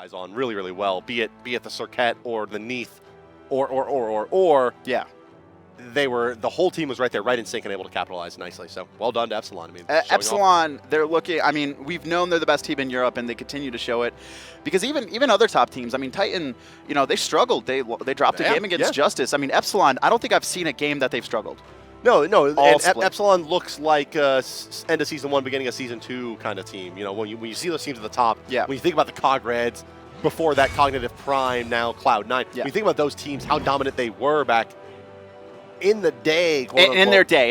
capitalize on really, really well, be it the Serqet or the Neith or yeah. The whole team was right there, right in sync and able to capitalize nicely. So well done to Epsilon. I mean, Epsilon, they're looking, I mean, we've known they're the best team in Europe and they continue to show it because even other top teams, I mean, Titan, you know, they struggled. They dropped a game against JusTus. I mean, Epsilon, I don't think I've seen a game that they've struggled. No, and Epsilon looks like end of Season 1, beginning of Season 2 kind of team. You know, when you see those teams at the top, when you think about the Cog-Reds, before that Cognitive Prime, now Cloud9, when you think about those teams, how dominant they were back in the day, in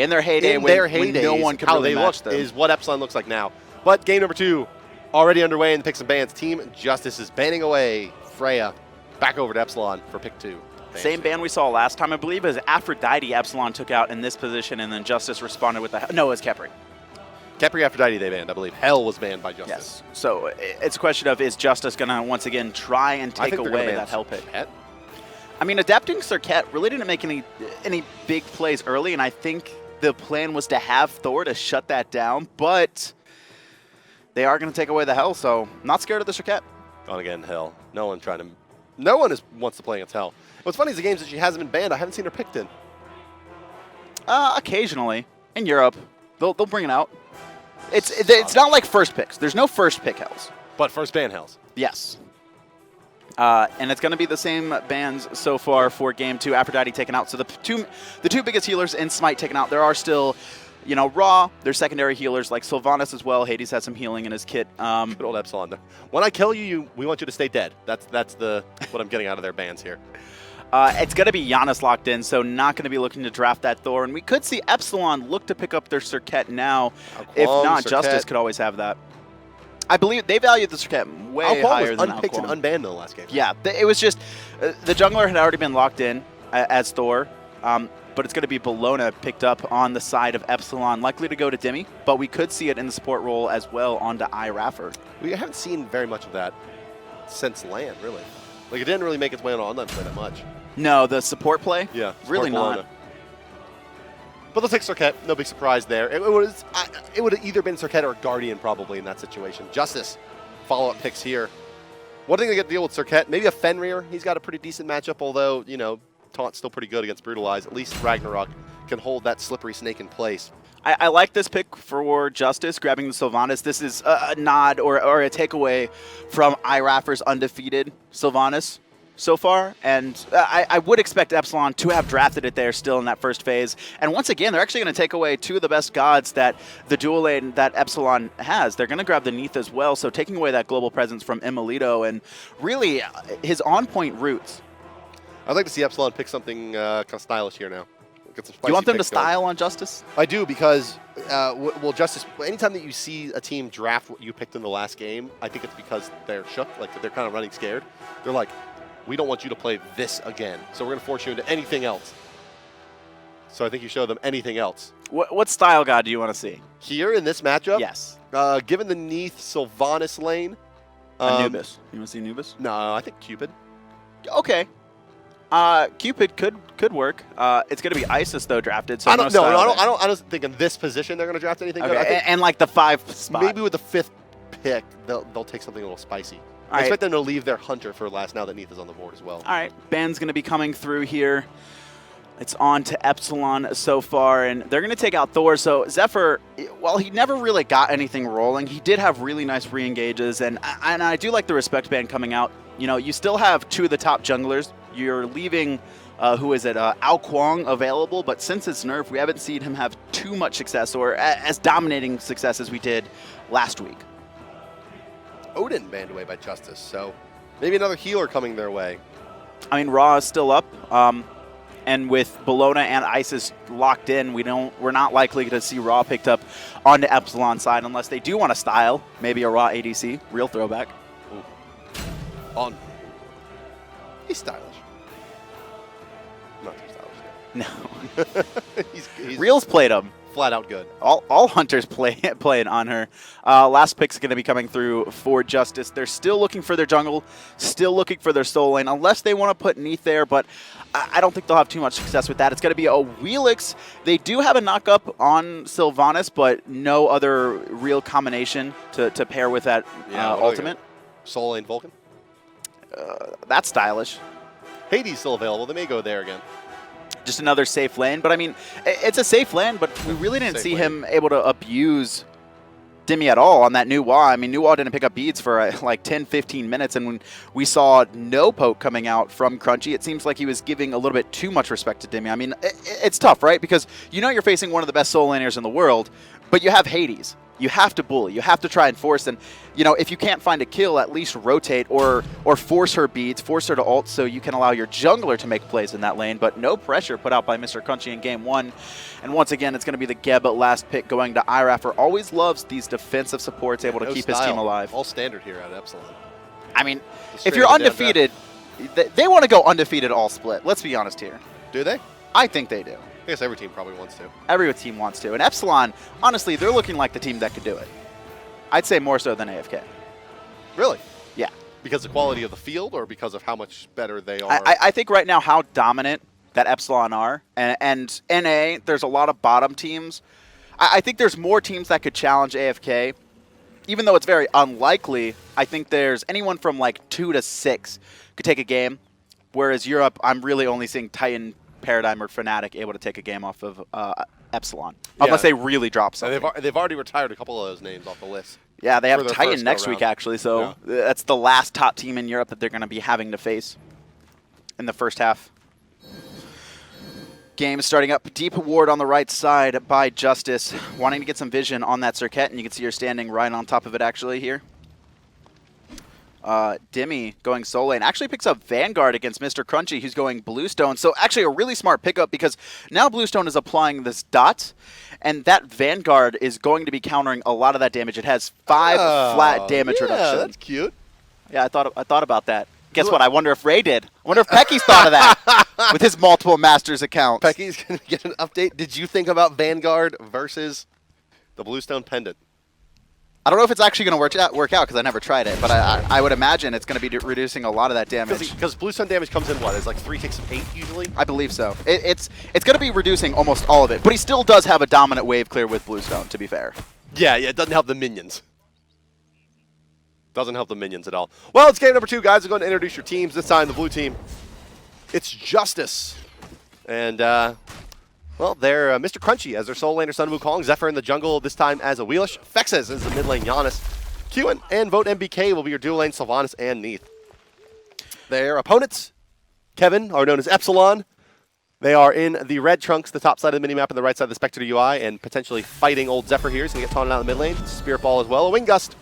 their heyday, when no one could really match them. Is what Epsilon looks like now. But game number 2 already underway in the picks and bans. Team JusTus is banning away Freya. Back over to Epsilon for pick 2. Same ban we saw last time, I believe, is Aphrodite Epsilon took out in this position, and then JusTus responded with the no, it was Khepri. Khepri Aphrodite they banned, I believe. Hell was banned by JusTus. Yes. So it's a question of, is JusTus going to once again try and take away that hell pick? I mean, adapting Serqet really didn't make any big plays early, and I think the plan was to have Thor to shut that down, but they are going to take away the Hell, so not scared of the Serqet. Gone again, Hell. No one wants to play against Hell. What's funny is the games that she hasn't been banned, I haven't seen her picked in. Occasionally. In Europe. They'll bring it out. It's not like first picks. There's no first pick Hells. But first ban Hells. Yes. And it's going to be the same bans so far for Game 2. Aphrodite taken out. So the two biggest healers in Smite taken out. There are still, you know, Raw. There's secondary healers like Sylvanus as well. Hades has some healing in his kit. Good old Epsilon. When I kill you, we want you to stay dead. That's what I'm getting out of their bans here. It's going to be Janus locked in, so not going to be looking to draft that Thor. And we could see Epsilon look to pick up their Serqet now. If not, JusTus could always have that. I believe they valued the Serqet way higher than unpicked and unbanned in the last game. Yeah, it was just the jungler had already been locked in as Thor, but it's going to be Bellona picked up on the side of Epsilon, likely to go to Dimi, but we could see it in the support role as well onto iRaffer. We haven't seen very much of that since LAN, really. Like, it didn't really make its way on online play that much. No, the support play? Yeah. Really Bellona. not. But they'll take Serqet. No big surprise there. It would have either been Serqet or Guardian probably in that situation. JusTus, follow-up picks here. One thing they get to deal with Serqet, maybe a Fenrir. He's got a pretty decent matchup, although, you know, Taunt's still pretty good against Brutalize. At least Ragnarok can hold that slippery snake in place. I like this pick for JusTus, grabbing the Sylvanus. This is a nod or a takeaway from iRaffer's undefeated Sylvanus so far, and I would expect Epsilon to have drafted it there still in that first phase. And once again, they're actually going to take away two of the best gods that the dual lane that Epsilon has. They're going to grab the Neith as well, so taking away that global presence from Emilitoo and really his on-point roots. I'd like to see Epsilon pick something kind of stylish here now. Get some you want them to style on JusTus? I do, because, well, JusTus, anytime that you see a team draft what you picked in the last game, I think it's because they're shook, like they're kind of running scared. They're like, we don't want you to play this again, so we're going to force you into anything else. So I think you show them anything else. What style god do you want to see? Here in this matchup? Yes. Given the Neith Sylvanus lane. Anubis. You want to see Anubis? No, I think Cupid. Okay. Cupid could work. It's going to be Isis though drafted. So I don't think in this position they're going to draft anything. Okay. Good. I think and like the 5 spot. Maybe with the 5th pick, they'll take something a little spicy. I expect them to leave their Hunter for last now that Neith is on the board as well. All right, ban's going to be coming through here. It's on to Epsilon so far, and they're going to take out Thor. So Xephyr, while he never really got anything rolling, he did have really nice re-engages, and I do like the respect ban coming out. You know, you still have 2 of the top junglers. You're leaving, Wukong available, but since it's nerfed, we haven't seen him have too much success or as dominating success as we did last week. Odin banned away by JusTus, so maybe another healer coming their way. I mean, Raw is still up, and with Bellona and Isis locked in, we're not likely to see Raw picked up on the Epsilon side unless they do want to style maybe a Raw ADC, real throwback. Ooh. He's stylish. Not too stylish. No. he's Reels played him. Flat out good. All hunters play it on her. Last pick's going to be coming through for JusTus. They're still looking for their jungle, still looking for their soul lane, unless they want to put Neith there, but I don't think they'll have too much success with that. It's going to be a Awilix. They do have a knock-up on Sylvanus, but no other real combination to pair with that ultimate. Soul lane Vulcan? That's stylish. Hades still available. They may go there again. Just another safe lane. But, I mean, it's a safe lane, but we really didn't see him able to abuse Dimi at all on that new wall. I mean, new wall didn't pick up beads for like 10, 15 minutes, and when we saw no poke coming out from Crunchy, it seems like he was giving a little bit too much respect to Dimi. I mean, it's tough, right? Because you know you're facing one of the best soul laners in the world, but you have Hades. You have to bully. You have to try and force. And, you know, if you can't find a kill, at least rotate or force her beads, force her to ult so you can allow your jungler to make plays in that lane. But no pressure put out by MrCrunchy in game 1. And once again, it's going to be the Geb last pick going to iRaffer. Always loves these defensive supports, able to keep his team alive. All standard here at Epsilon. I mean, if you're undefeated, they want to go undefeated all split. Let's be honest here. Do they? I think they do. I guess every team probably wants to. Every team wants to. And Epsilon, honestly, they're looking like the team that could do it. I'd say more so than AFK. Really? Yeah. Because of the quality of the field or because of how much better they are? I think right now how dominant that Epsilon are. And NA, there's a lot of bottom teams. I think there's more teams that could challenge AFK. Even though it's very unlikely, I think there's anyone from like 2 to 6 could take a game. Whereas Europe, I'm really only seeing Titan, Paradigm, or Fnatic able to take a game off of Epsilon. Unless they really drop something. They've already retired a couple of those names off the list. Yeah, they have Titan next week, actually. So that's the last top team in Europe that they're going to be having to face in the first half. Game starting up. Deep ward on the right side by JusTus. Wanting to get some vision on that Serqet, and you can see her standing right on top of it, actually, here. Dimi going solo lane actually picks up Vanguard against MrCrunchy, who's going Bluestone. So actually a really smart pickup because now Bluestone is applying this dot, and that Vanguard is going to be countering a lot of that damage. It has 5 flat damage reduction. That's cute. Yeah, I thought about that. Guess what? I wonder if Ray did. I wonder if Pecky's thought of that with his multiple Masters accounts. Pecky's going to get an update. Did you think about Vanguard versus the Bluestone Pendant? I don't know if it's actually going to work out because I never tried it, but I would imagine it's going to be reducing a lot of that damage. Because Bluestone damage comes in what? It's like 3 ticks of 8 usually? I believe so. It's going to be reducing almost all of it, but he still does have a dominant wave clear with Bluestone, to be fair. Yeah, it doesn't help the minions. Doesn't help the minions at all. Well, it's game number 2, guys. We're going to introduce your teams. This time, the blue team. It's JusTus. And, well, they're MrCrunchy as their soul laner, son of Wukong. Xephyr in the jungle, this time as Awilix. Fexez is the mid lane, Janus. Qiwen and VoteNBK will be your dual lane, Sylvanus and Neith. Their opponents, Kevin, are known as Epsilon. They are in the red trunks, the top side of the minimap and the right side of the Spectre UI, and potentially fighting old Xephyr here. He's going to get taunted out in the mid lane. Spirit Ball as well. A Wind Gust,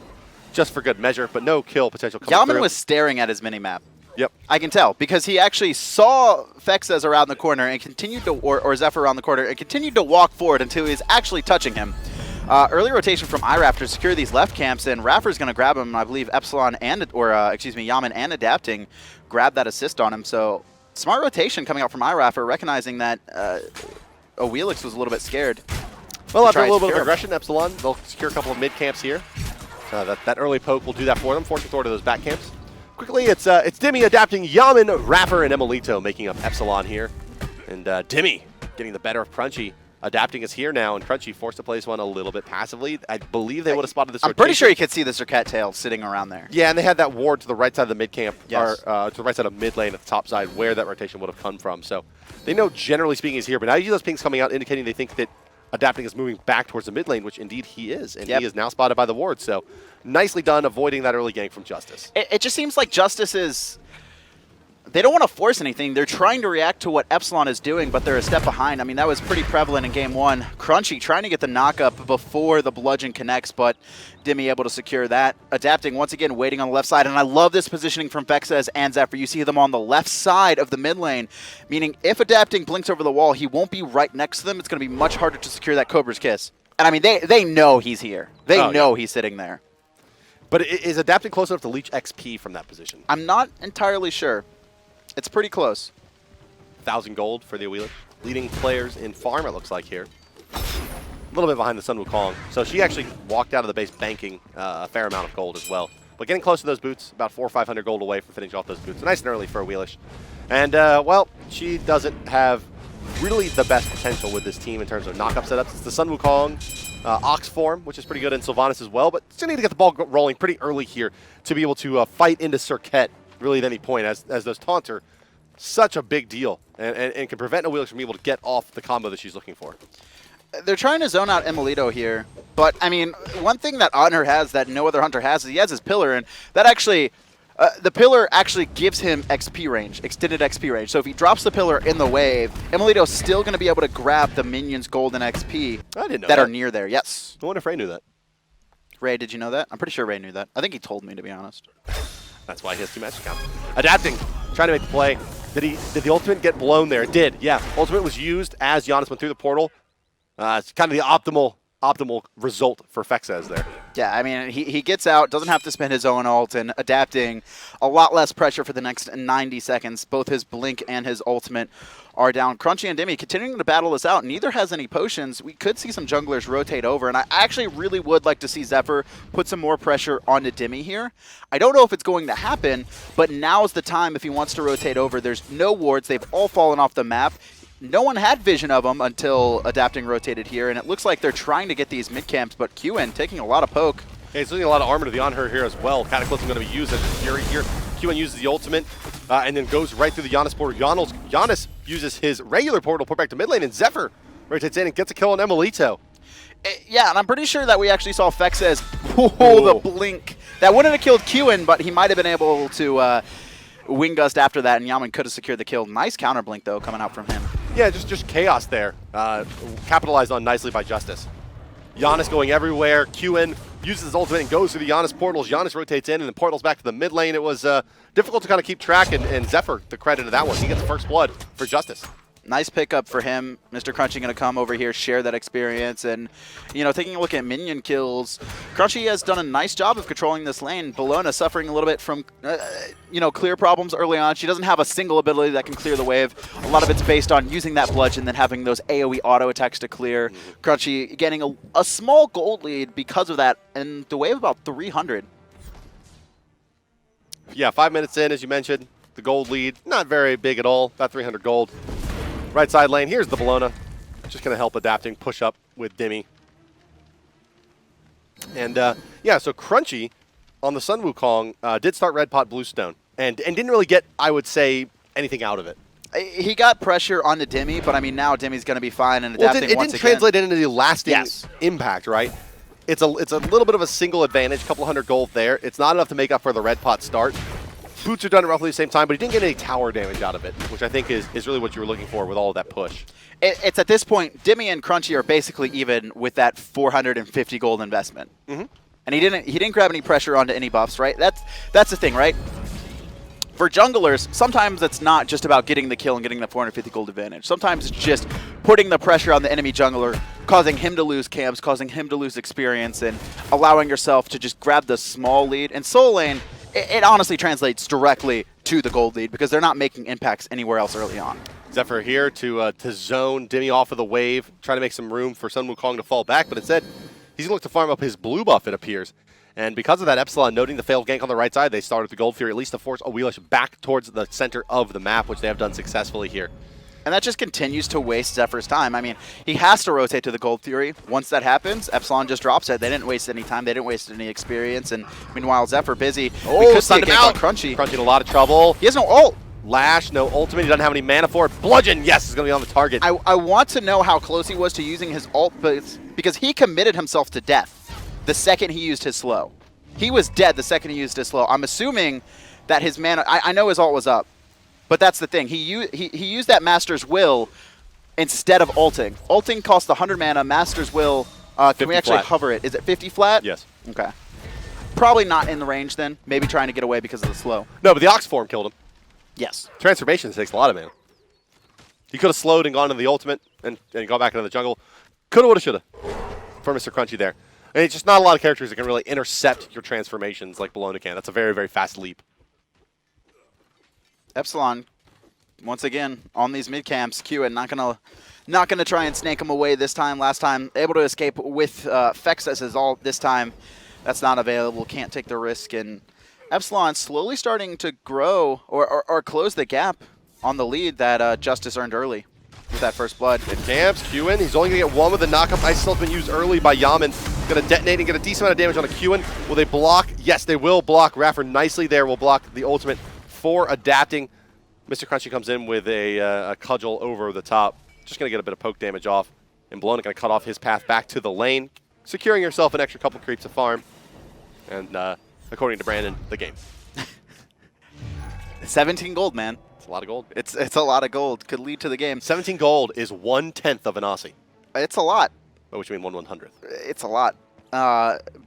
just for good measure, but no kill potential coming through. Yammyn was staring at his minimap. Yep. I can tell, because he actually saw Fexez around the corner and continued to, or Xephyr around the corner, and continued to walk forward until he was actually touching him. Early rotation from iRaffer to secure these left camps, and Raffer's going to grab him. I believe Epsilon and, Yammyn and Adapating grab that assist on him. So smart rotation coming out from iRaffer, recognizing that Awilix was a little bit scared. Well, after a little bit of aggression, Epsilon, they'll secure a couple of mid camps here. That early poke will do that for them, forcing Thor to those back camps. Quickly, it's Dimi adapting Yammyn, Raffer, and Emilitoo making up Epsilon here. And Dimi getting the better of Crunchy. Adapting is here now, and Crunchy forced to place one a little bit passively. I believe they would have spotted this rotation. I'm pretty sure you could see the Serqet tail sitting around there. Yeah, and they had that ward to the right side of the mid camp, yes. or to the right side of mid lane at the top side where that rotation would have come from. So they know generally speaking he's here, but now you see those pings coming out indicating they think that Adapting is moving back towards the mid lane, which indeed he is, and he is now spotted by the ward. So nicely done avoiding that early gank from JusTus. It just seems like JusTus is... They don't want to force anything. They're trying to react to what Epsilon is doing, but they're a step behind. I mean, that was pretty prevalent in game 1. Crunchy trying to get the knock-up before the bludgeon connects, but Dimi able to secure that. Adapting, once again, waiting on the left side. And I love this positioning from Fexez and Xephyr. You see them on the left side of the mid lane, meaning if Adapting blinks over the wall, he won't be right next to them. It's going to be much harder to secure that Cobra's Kiss. And I mean, they know he's here. They know he's sitting there. But is Adapting close enough to leech XP from that position? I'm not entirely sure. It's pretty close. 1,000 gold for the Awilix. Leading players in farm, it looks like here. A little bit behind the Sun Wukong. So she actually walked out of the base banking a fair amount of gold as well. But getting close to those boots, about 400 or 500 gold away from finishing off those boots. Nice and early for Awilix. And, well, she doesn't have really the best potential with this team in terms of knock-up setups. It's the Sun Wukong Ox form, which is pretty good in Sylvanus as well. But still need to get the ball rolling pretty early here to be able to fight into Serqet really at any point, as those taunts are such a big deal and can prevent Awilix from being able to get off the combo that she's looking for. They're trying to zone out Emilitoo here, but I mean, one thing that Anhur has that no other hunter has is he has his pillar, and that actually, the pillar actually gives him XP range, extended XP range. So if he drops the pillar in the wave, Emilitoo's still going to be able to grab the minions' golden XP that are near there. Yes. I wonder if Ray knew that. Ray, did you know that? I'm pretty sure Ray knew that. I think he told me, to be honest. That's why he has 2 match accounts. Adapting, trying to make the play. Did the ultimate get blown there? It did, yeah. Ultimate was used as Janus went through the portal. It's kind of the optimal result for Fexez there. Yeah, I mean, he gets out, doesn't have to spend his own ult, and adapting a lot less pressure for the next 90 seconds. Both his blink and his ultimate are down. Crunchy and Dimi continuing to battle this out. Neither has any potions. We could see some junglers rotate over, and I actually really would like to see Xephyr put some more pressure onto Dimi here. I don't know if it's going to happen, but now's the time if he wants to rotate over. There's no wards. They've all fallen off the map. No one had vision of them until Adapting rotated here, and it looks like they're trying to get these mid-camps, but Qiwen taking a lot of poke. Yeah, he's losing a lot of armor to the Anhur here as well. Cataclysm going to be used as Fury here. Qiwen uses the ultimate and then goes right through the Janus portal. Janus uses his regular portal, put back to mid lane, and Xephyr rotates in and gets a kill on Emilitoo. Yeah, and I'm pretty sure that we actually saw Fexez, the blink. That wouldn't have killed Qiwen, but he might have been able to wing gust after that, and Yammyn could have secured the kill. Nice counter blink, though, coming out from him. Yeah, just chaos there. Capitalized on nicely by JusTus. Janus going everywhere. Qiwen uses his ultimate and goes through the Janus portals. Janus rotates in, and then portals back to the mid lane. It was difficult to kind of keep track, and Xephyr, the credit of that one. He gets first blood for JusTus. Nice pickup for him. MrCrunchy going to come over here, share that experience, and, you know, taking a look at minion kills, Crunchy has done a nice job of controlling this lane. Bellona suffering a little bit from, you know, clear problems early on. She doesn't have a single ability that can clear the wave. A lot of it's based on using that bludgeon and then having those AoE auto attacks to clear. Crunchy getting a small gold lead because of that, and the wave about 300. Yeah, 5 minutes in, as you mentioned, the gold lead, not very big at all, about 300 gold. Right side lane, here's the Bellona. Just going to help Adapting push up with Dimi. And yeah, so Crunchy on the Sun Wukong did start Red Pot Bluestone and didn't really get, I would say, anything out of it. He got pressure onto Dimi, but I mean, now Dimi's going to be fine and Adapting it didn't translate into the lasting impact, right? It's a little bit of a single advantage, a couple hundred gold there. It's not enough to make up for the Red Pot start. Boots are done at roughly the same time, but he didn't get any tower damage out of it, which I think is really what you were looking for with all of that push. It's at this point, Dimi and Crunchy are basically even with that 450 gold investment. And he didn't grab any pressure onto any buffs, right? That's the thing, right? For junglers, sometimes it's not just about getting the kill and getting the 450 gold advantage. Sometimes it's just putting the pressure on the enemy jungler, causing him to lose camps, causing him to lose experience, and allowing yourself to just grab the small lead. And solo lane, it honestly translates directly to the gold lead because they're not making impacts anywhere else early on. Xephyr here to zone Dimi off of the wave, trying to make some room for Sun Wukong to fall back, but instead he's going to look to farm up his blue buff, it appears. And because of that, Epsilon noting the failed gank on the right side, they started the Gold Fury at least to force Awilix back towards the center of the map, which they have done successfully here. And that just continues to waste Zephyr's time. I mean, he has to rotate to the Gold Fury. Once that happens, Epsilon just drops it. They didn't waste any time. They didn't waste any experience. And meanwhile, Zephyr busy. Oh, stunned him out. Crunchy in a lot of trouble. He has no ult. Lash, no ultimate. He doesn't have any mana for it. Bludgeon, yes, is going to be on the target. I want to know how close he was to using his ult, but because he committed himself to death the second he used his slow. He was dead the second he used his slow. I'm assuming that his mana... I know his ult was up, but that's the thing. He used that Master's Will instead of ulting. Ulting costs 100 mana. Master's Will... can we actually hover it? Is it 50 flat? Yes. Okay. Probably not in the range then. Maybe trying to get away because of the slow. No, but the Ox form killed him. Yes. Transformation takes a lot of mana. He could have slowed and gone to the ultimate and gone back into the jungle. Coulda, woulda, shoulda for Mr. there. And it's just not a lot of characters that can really intercept your transformations like Bellona can. That's a very, very fast leap. Epsilon, once again, on these mid camps. Qiwen not gonna try and snake him away this time. Last time, able to escape with Fexez is all this time. That's not available. Can't take the risk. And Epsilon slowly starting to grow or close the gap on the lead that JusTus earned early with that first blood. It camps, Qiwen. He's only going to get one with the knockup. Ice Still has been used early by Yammyn. Going to detonate and get a decent amount of damage on a Qiwen. Will they block? Yes, they will block. iRaffer nicely there will block the ultimate for Adapting. MrCrunchy comes in with a cudgel over the top. Just going to get a bit of poke damage off. And Bellona going to cut off his path back to the lane, securing yourself an extra couple creeps of farm. And according to Brandon, the game. 17 gold, man. It's a lot of gold. It's a lot of gold. Could lead to the game. 17 gold is 1/10 of an Aussie. It's a lot. By which you mean 1/100th. It's a lot.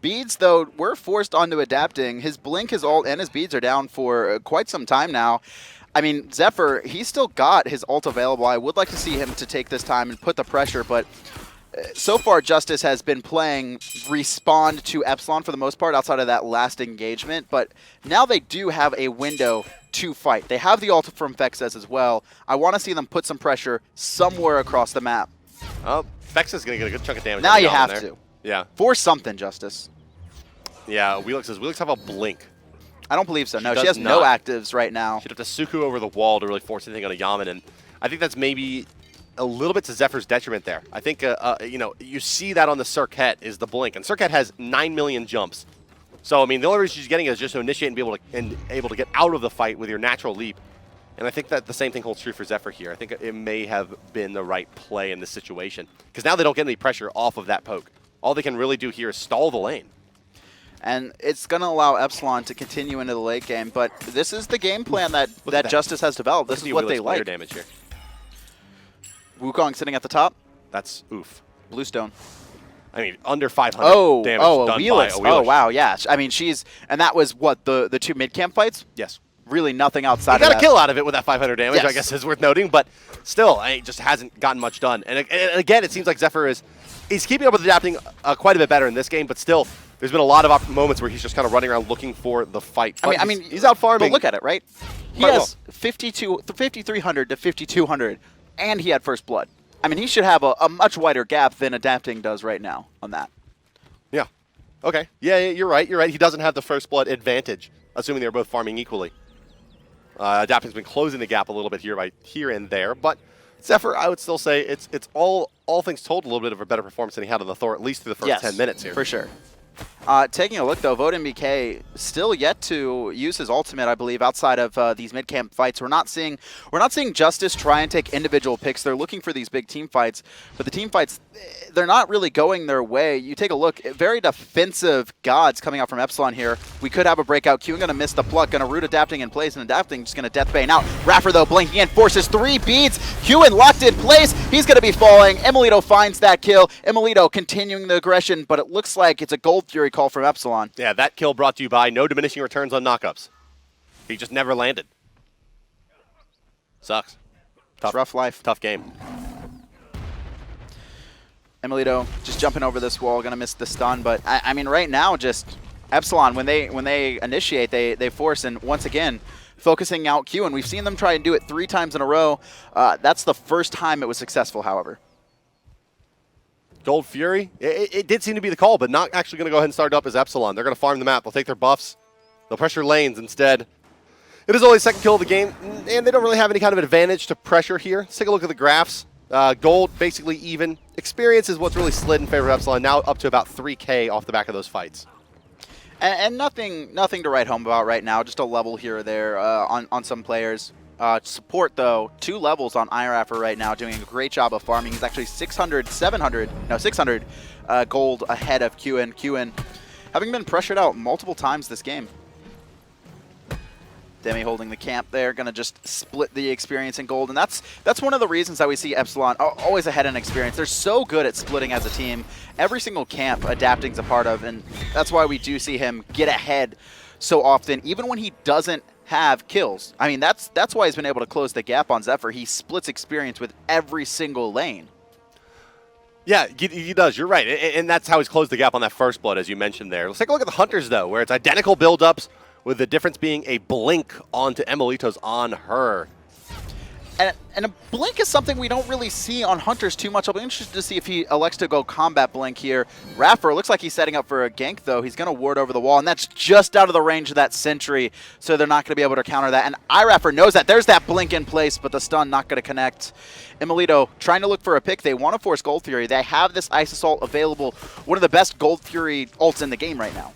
Beads, though, we're forced onto Adapting. His blink, his ult, and his beads are down for quite some time now. I mean, Xephyr, he's still got his ult available. I would like to see him to take this time and put the pressure, but so far JusTus has been playing respond to Epsilon for the most part outside of that last engagement, but now they do have a window to fight. They have the ult from Fexez as well. I want to see them put some pressure somewhere across the map. Fexez is going to get a good chunk of damage. Now you have to. Yeah. Force something, JusTus. Yeah, Awilix says, Awilix have a blink. I don't believe so. No, She she has does not. no actives right now. She'd have to Suku over the wall to really force anything on a Yammyn, and I think that's maybe a little bit to Zephyr's detriment there. I think, you know, you see that on the Serqet is the blink, and Serqet has 9 million jumps. So, I mean, the only reason she's getting it is just to initiate and be able to get out of the fight with your natural leap. And I think that the same thing holds true for Xephyr here. I think it may have been the right play in this situation, because now they don't get any pressure off of that poke. All they can really do here is stall the lane. And it's going to allow Epsilon to continue into the late game, but this is the game plan that JusTus has developed. This is what they like. Damage here. Wukong sitting at the top. That's oof. Bluestone. I mean, under 500 damage done Awilix. by Awilix. Oh, wow, yeah. I mean, and that was what, the two mid-camp fights? Yes. Really nothing outside of that. He got a kill out of it with that 500 damage, Yes. I guess is worth noting, but still, it just hasn't gotten much done. And again, it seems like Xephyr he's keeping up with Adapting quite a bit better in this game, but still, there's been a lot of moments where he's just kind of running around looking for the fight. I mean, he's out farming. But look at it, right? He has 5,300 to 5,200, and he had first blood. I mean, he should have a much wider gap than Adapting does right now on that. Yeah. Okay. Yeah, you're right. You're right. He doesn't have the first blood advantage, assuming they're both farming equally. Adapting's been closing the gap a little bit here and there, but Xephyr, I would still say it's all things told a little bit of a better performance than he had on the Thor, at least through the first 10 minutes here. For sure. Taking a look, though, VoteNBK still yet to use his ultimate, I believe, outside of these mid-camp fights. We're not seeing JusTus try and take individual picks. They're looking for these big team fights, but the team fights, they're not really going their way. You take a look, very defensive gods coming out from Epsilon here. We could have a breakout. Qiwen going to miss the pluck, going to root Adapting in place, and Adapting just going to deathbane out. iRaffer, though, blinking in, forces 3 beads. Qiwen locked in place. He's going to be falling. Emilitoo finds that kill. Emilitoo continuing the aggression, but it looks like it's a Gold Fury call from Epsilon. Yeah, that kill brought to you by no diminishing returns on knockups. He just never landed. Sucks. Tough, rough life. Tough game. Emilitoo just jumping over this wall, gonna miss the stun, but I mean right now just Epsilon when they initiate they force, and once again focusing out Qiwen. We've seen them try and do it 3 times in a row. That's the first time it was successful, however. Gold Fury, it did seem to be the call, but not actually going to go ahead and start up as Epsilon. They're going to farm the map. They'll take their buffs. They'll pressure lanes instead. It is only the second kill of the game, and they don't really have any kind of advantage to pressure here. Let's take a look at the graphs. Gold, basically even. Experience is what's really slid in favor of Epsilon, now up to about 3K off the back of those fights. And nothing to write home about right now, just a level here or there on some players. Support, though, 2 levels on iRaffer right now, doing a great job of farming. He's actually 600 gold ahead of Qiwen. Qiwen having been pressured out multiple times this game. Dimi holding the camp there, going to just split the experience in gold. And that's one of the reasons that we see Epsilon always ahead in experience. They're so good at splitting as a team. Every single camp Adapting's a part of, and that's why we do see him get ahead so often, even when he doesn't have kills. I mean, that's why he's been able to close the gap on Xephyr. He splits experience with every single lane. Yeah, he does. You're right. And that's how he's closed the gap on that first blood, as you mentioned there. Let's take a look at the Hunters, though, where it's identical build-ups, with the difference being a blink onto Emilitoo's Anhur. And a blink is something we don't really see on Hunters too much. I'll be interested to see if he elects to go combat blink here. iRaffer looks like he's setting up for a gank, though. He's going to ward over the wall, and that's just out of the range of that sentry, so they're not going to be able to counter that. And iRaffer knows that. There's that blink in place, but the stun not going to connect. Emilitoo trying to look for a pick. They want to force Gold Fury. They have this Ice Assault available. One of the best Gold Fury ults in the game right now.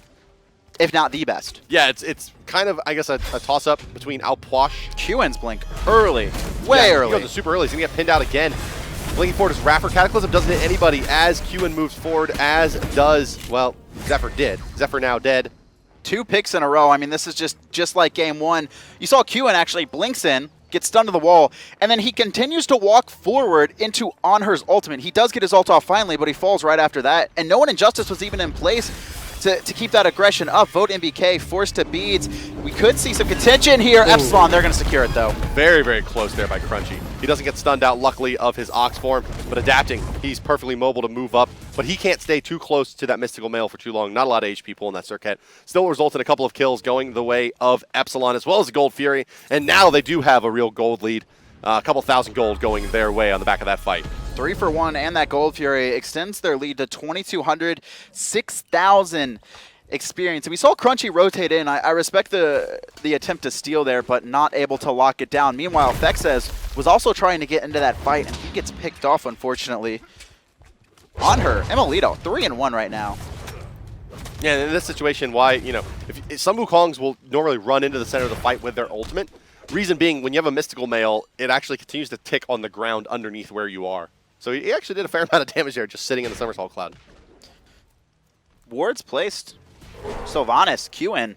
if not the best. Yeah, it's kind of, I guess, a toss-up between Alpwash. Qiwen's blink early, way early. He goes super early. He's going to get pinned out again. Blinking forward his iRaffer. Cataclysm doesn't hit anybody as Qiwen moves forward, as does, well, Xephyr did. Xephyr now dead. 2 picks in a row. I mean, this is just like game 1. You saw Qiwen actually blinks in, gets stunned to the wall, and then he continues to walk forward into Anhur's ultimate. He does get his ult off finally, but he falls right after that. And no one in JusTus was even in place to keep that aggression up. VoteNBK forced to beads. We could see some contention here. Ooh. Epsilon, they're going to secure it, though. Very, very close there by Crunchy. He doesn't get stunned out, luckily, of his Ox form, but adapting. He's perfectly mobile to move up, but he can't stay too close to that Mystical Mail for too long. Not a lot of HP pool in that Serqet. Still results in a couple of kills going the way of Epsilon, as well as the Gold Fury, and now they do have a real gold lead. A couple thousand gold going their way on the back of that fight. 3 for 1, and that Gold Fury extends their lead to 2,200, 6,000 experience. And we saw Crunchy rotate in. I respect the attempt to steal there, but not able to lock it down. Meanwhile, Fexez was also trying to get into that fight, and he gets picked off, unfortunately. Anhur, Emilitoo, 3-1 right now. Yeah, in this situation, why, you know, if some Wukongs will normally run into the center of the fight with their ultimate. Reason being, when you have a Mystical Mail, it actually continues to tick on the ground underneath where you are. So he actually did a fair amount of damage there just sitting in the Somersault Cloud. Wards placed. Sylvanus, Qiwen,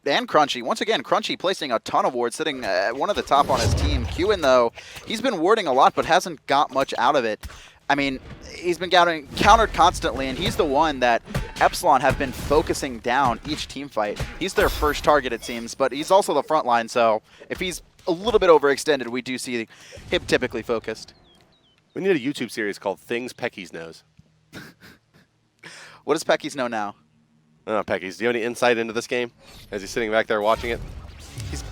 and Crunchy. Once again, Crunchy placing a ton of wards, sitting one of the top on his team. Qiwen, though, he's been warding a lot, but hasn't got much out of it. I mean, he's been countered constantly, and he's the one that Epsilon have been focusing down each team fight. He's their first target, it seems, but he's also the front line, so if he's a little bit overextended, we do see him typically focused. We need a YouTube series called Things Peckies Knows. What does Peckies know now? Oh, Peckies, do you have any insight into this game as he's sitting back there watching it?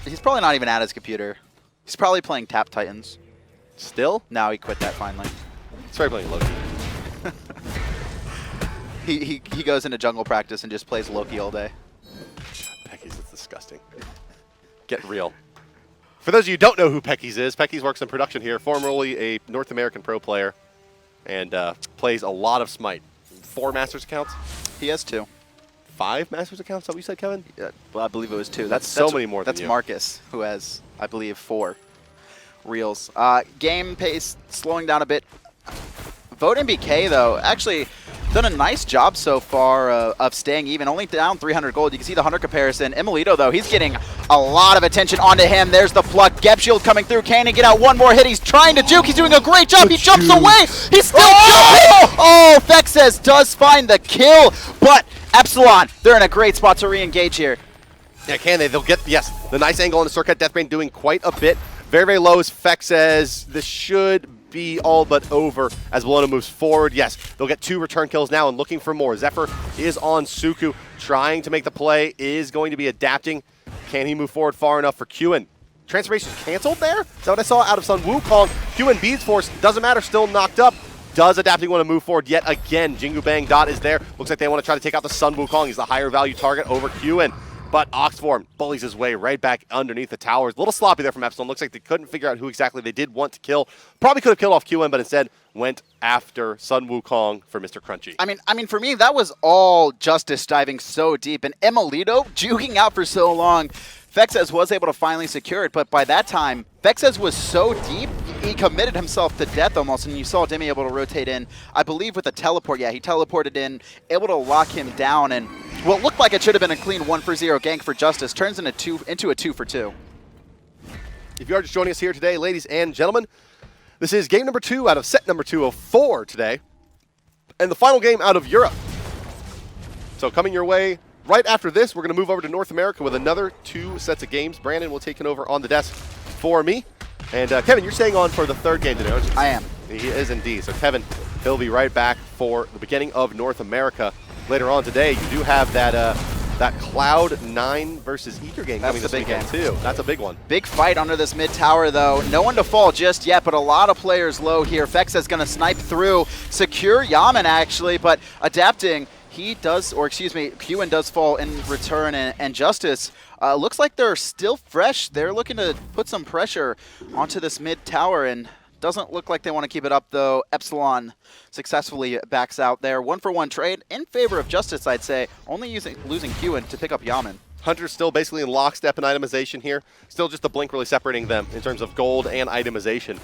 He's probably not even at his computer. He's probably playing Tap Titans. Still? No, he quit that finally. He's probably playing Loki. he goes into jungle practice and just plays Loki all day. Peckies, it's disgusting. Get real. For those of you who don't know who Peckies is, Peckies works in production here, formerly a North American pro player, and plays a lot of Smite. 4 Masters accounts? He has 2. 5 Masters accounts? Is that what you said, Kevin? Yeah, well, I believe it was 2. That's so many more than That's you. Marcus, who has, I believe, 4 reels. Game pace slowing down a bit. VoteNBK, though, actually done a nice job so far of staying even, only down 300 gold. You can see the Hunter comparison. Emilitoo, though, he's getting a lot of attention onto him. There's the pluck. Gep shield coming through. Can he get out one more hit? He's trying to juke. He's doing a great job. He jumps away. He's still jumping. Oh, Fexez does find the kill, but Epsilon, they're in a great spot to re-engage here. Yeah, can they? They'll get, yes, the nice angle on the Serqet. Deathbane doing quite a bit. Very, very low is Fexez. This should be all but over as Bellona moves forward. Yes, they'll get 2 return kills now and looking for more. Xephyr is on Suku, trying to make the play, is going to be adapting. Can he move forward far enough for Qiwen? Transformation canceled there? Is that what I saw out of Sun Wukong? Qiwen Beads Force, doesn't matter, still knocked up. Does Adapting want to move forward yet again? Jingu Bang Dot is there. Looks like they want to try to take out the Sun Wukong. He's the higher value target over Qiwen. But Oxform bullies his way right back underneath the towers. A little sloppy there from Epsilon. Looks like they couldn't figure out who exactly they did want to kill. Probably could have killed off Qiwen, but instead went after Sun Wukong for MrCrunchy. I mean, for me, that was all JusTus diving so deep. And Emilitoo juking out for so long. Fexez was able to finally secure it, but by that time, Fexez was so deep, he committed himself to death almost, and you saw Dimi able to rotate in, I believe with a teleport. Yeah, he teleported in, able to lock him down, and what looked like it should have been a clean 1-for-0 gank for JusTus turns into a 2-for-2. If you are just joining us here today, ladies and gentlemen, this is game number 2 out of set number 2 of 4 today, and the final game out of Europe. So coming your way right after this, we're going to move over to North America with another 2 sets of games. Brandon will take it over on the desk for me. And Kevin, you're staying on for the 3rd game today, aren't you? I am. He is indeed. So Kevin, he'll be right back for the beginning of North America. Later on today, you do have that that Cloud9 versus Ether game coming this weekend too. That's a big one. Big fight under this mid tower though. No one to fall just yet, but a lot of players low here. Fexez gonna snipe through, secure Yammyn actually, but adapting. He does, or excuse me, Qiwen does fall in return, and JusTus looks like they're still fresh. They're looking to put some pressure onto this mid tower, and Doesn't look like they want to keep it up, though. Epsilon successfully backs out there. 1-for-1 trade in favor of JusTus, I'd say. Only losing Qiwen to pick up Yammyn. Hunter's still basically in lockstep in itemization here. Still just the blink really separating them in terms of gold and itemization.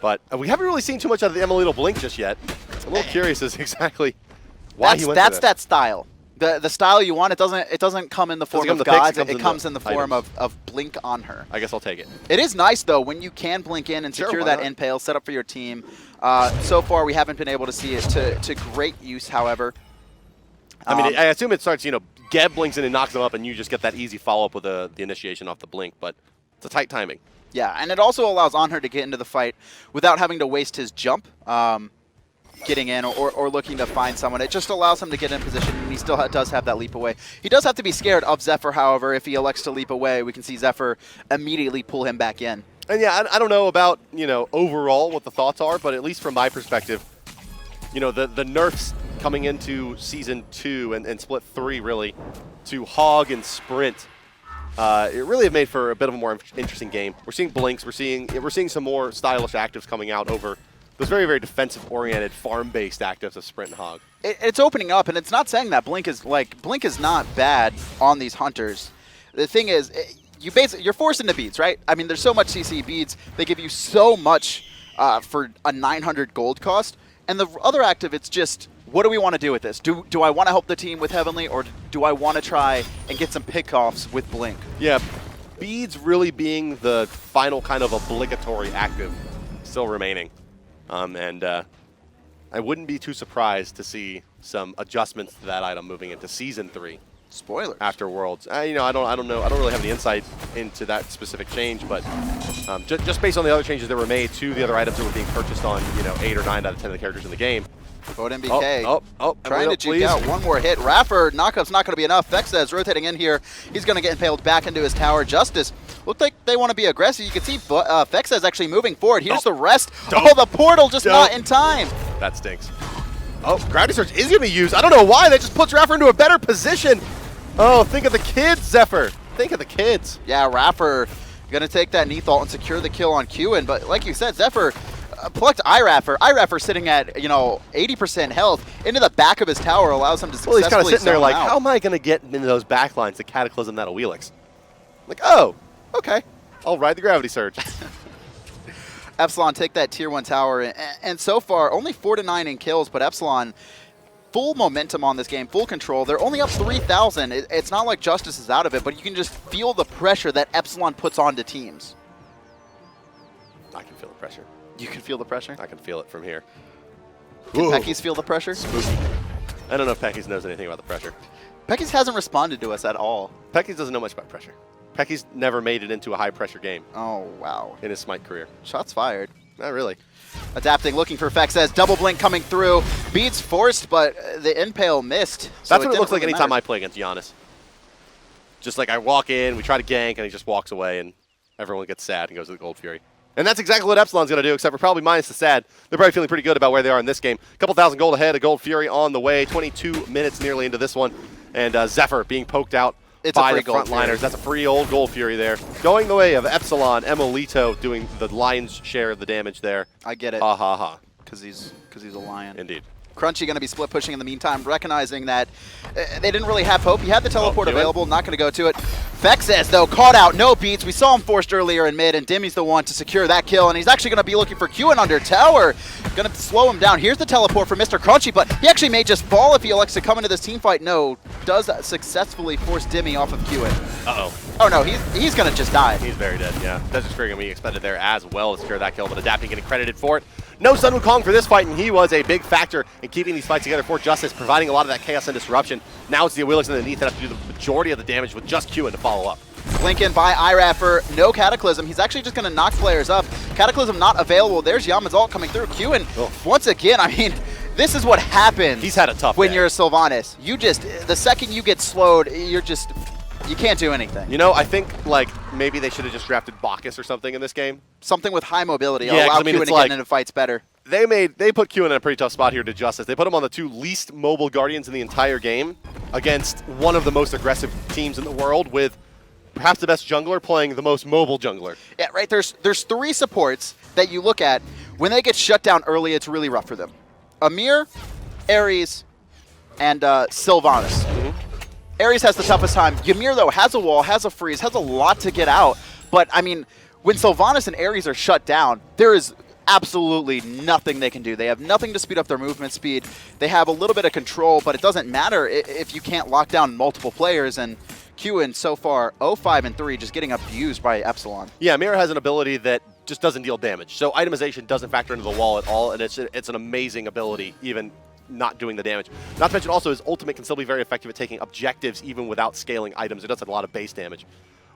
But we haven't really seen too much out of the Emilitoo blink just yet. I'm a little curious as exactly why he went That's for that style. The style you want, it doesn't come in the form of gods, it comes in the form of blink Anhur. I guess I'll take it. It is nice, though, when you can blink in and secure that impale, set up for your team. So far, we haven't been able to see it to great use, however. I mean, I assume it starts, Geb blinks in and knocks them up, and you just get that easy follow-up with the initiation off the blink, but it's a tight timing. Yeah, and it also allows Anhur to get into the fight without having to waste his jump. Getting in or looking to find someone. It just allows him to get in position, and he still does have that leap away. He does have to be scared of Xephyr, however. If he elects to leap away, we can see Xephyr immediately pull him back in. And yeah, I don't know about, overall what the thoughts are, but at least from my perspective, the nerfs coming into Season 2 and Split 3, really, to Hog and Sprint, it really have made for a bit of a more interesting game. We're seeing blinks, we're seeing some more stylish actives coming out over those very, very defensive-oriented, farm-based actives of Sprint and Hog. It's opening up, and it's not saying that Blink is not bad on these Hunters. The thing is, you're forced into beads, right? I mean, there's so much CC beads. They give you so much for a 900 gold cost. And the other active, it's just, what do we want to do with this? Do I want to help the team with Heavenly, or do I want to try and get some pickoffs with Blink? Yeah, beads really being the final kind of obligatory active still remaining. I wouldn't be too surprised to see some adjustments to that item moving into Season 3. Spoilers. After Worlds. I don't know. I don't really have the insight into that specific change, but just based on the other changes that were made to the other items that were being purchased on, 8 or 9 out of 10 of the characters in the game. VoteNBK trying to juke please. out. One more hit. Raffer, knockup's not going to be enough. Fexez rotating in here. He's going to get impaled back into his tower. JusTus looked like they want to be aggressive. You can see Fexez actually moving forward. Here's the rest. Oh, the portal just not in time. That stinks. Oh, Gravity Surge is going to be used. I don't know why. That just puts Raffer into a better position. Oh, think of the kids, Xephyr. Think of the kids. Yeah, Raffer going to take that Neith ult and secure the kill on Qiwen. But like you said, Xephyr plucked iRaffer. iRaffer sitting at, 80% health into the back of his tower allows him to successfully he's kind of sitting there like, out. how am I going to get into those backlines to Cataclysm that Awilix? Like, oh, okay. I'll ride the Gravity Surge. Epsilon take that Tier 1 tower, and so far, only 4-9 in kills, but Epsilon, full momentum on this game, full control. They're only up 3,000. It's not like JusTus is out of it, but you can just feel the pressure that Epsilon puts onto teams. I can feel the pressure. You can feel the pressure? I can feel it from here. Can Pekis feel the pressure? Spooky. I don't know if Pekis knows anything about the pressure. Pekis hasn't responded to us at all. Pekis doesn't know much about pressure. Pekis never made it into a high-pressure game. Oh, wow. In his Smite career. Shots fired. Not really. Adapting, looking for Fexez. Double blink coming through. Beats forced, but the impale missed. So that's what it looks like anytime I play against Janus. Just like I walk in, we try to gank, and he just walks away, and everyone gets sad and goes to the Gold Fury. And that's exactly what Epsilon's going to do, except for probably minus the sad. They're probably feeling pretty good about where they are in this game. A couple thousand gold ahead, a Gold Fury on the way. 22 minutes nearly into this one. And Xephyr being poked out by the frontliners. That's a free old Gold Fury there. Going the way of Epsilon, Emilitoo doing the lion's share of the damage there. I get it. Ha ha ha. Because he's a lion. Indeed. Crunchy going to be split pushing in the meantime, recognizing that they didn't really have hope. He had the teleport available, not going to go to it. Fexez, though, caught out, no beats. We saw him forced earlier in mid, and Dimi's the one to secure that kill, and he's actually going to be looking for Qiwen under tower. Going to slow him down. Here's the teleport for MrCrunchy, but he actually may just fall if he elects to come into this team fight. No, does successfully force Dimi off of Qiwen. Uh-oh. Oh, no, he's going to just die. He's very dead, yeah. Desert Sphere going to be expended there as well to secure that kill, but Adapating getting credited for it. No Sun Wukong for this fight, and he was a big factor in keeping these fights together for JusTus, providing a lot of that chaos and disruption. Now it's the Awilix and the Neith that have to do the majority of the damage with just Qiwen to follow up. Blink in by iRaffer, no Cataclysm. He's actually just going to knock players up. Cataclysm not available. There's Yammyn's ult coming through. Qiwen, once again, I mean, this is what happens. He's had a tough when day. You're a Sylvanus. The second you get slowed, you can't do anything. I think like maybe they should have just drafted Bacchus or something in this game. Something with high mobility. Yeah, allow Qiwen to get into fights better. They put Qiwen in a pretty tough spot here to JusTus. They put him on the 2 least mobile Guardians in the entire game against one of the most aggressive teams in the world with perhaps the best jungler playing the most mobile jungler. Yeah, right. There's 3 supports that you look at. When they get shut down early, it's really rough for them. Amir, Ares, and Sylvanus. Ares has the toughest time. Ymir, though, has a wall, has a freeze, has a lot to get out. But, I mean, when Sylvanus and Ares are shut down, there is absolutely nothing they can do. They have nothing to speed up their movement speed. They have a little bit of control, but it doesn't matter if you can't lock down multiple players. And Qiwen so far 0-5-3, just getting abused by Epsilon. Yeah, Amir has an ability that just doesn't deal damage. So itemization doesn't factor into the wall at all, and it's an amazing ability, even not doing the damage. Not to mention also his ultimate can still be very effective at taking objectives even without scaling items. It does a lot of base damage.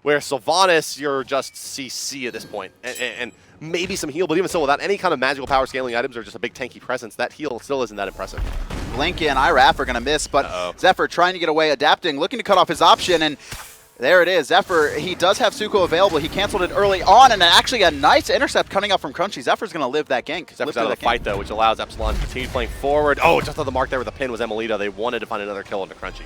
Where Sylvanus, you're just CC at this point, and maybe some heal, but even still, without any kind of magical power scaling items or just a big tanky presence, that heal still isn't that impressive. Blinky and iRaffer are going to miss, but Xephyr trying to get away, adapting, looking to cut off his option, and there it is. Xephyr, he does have Suko available. He canceled it early on, and actually a nice intercept coming up from Crunchy. Xephyr's going to live that gank. Zephyr's out of the fight, though, which allows Epsilon to continue playing forward. Oh, just on the mark there with the pin was Emilitoo. They wanted to find another kill into Crunchy.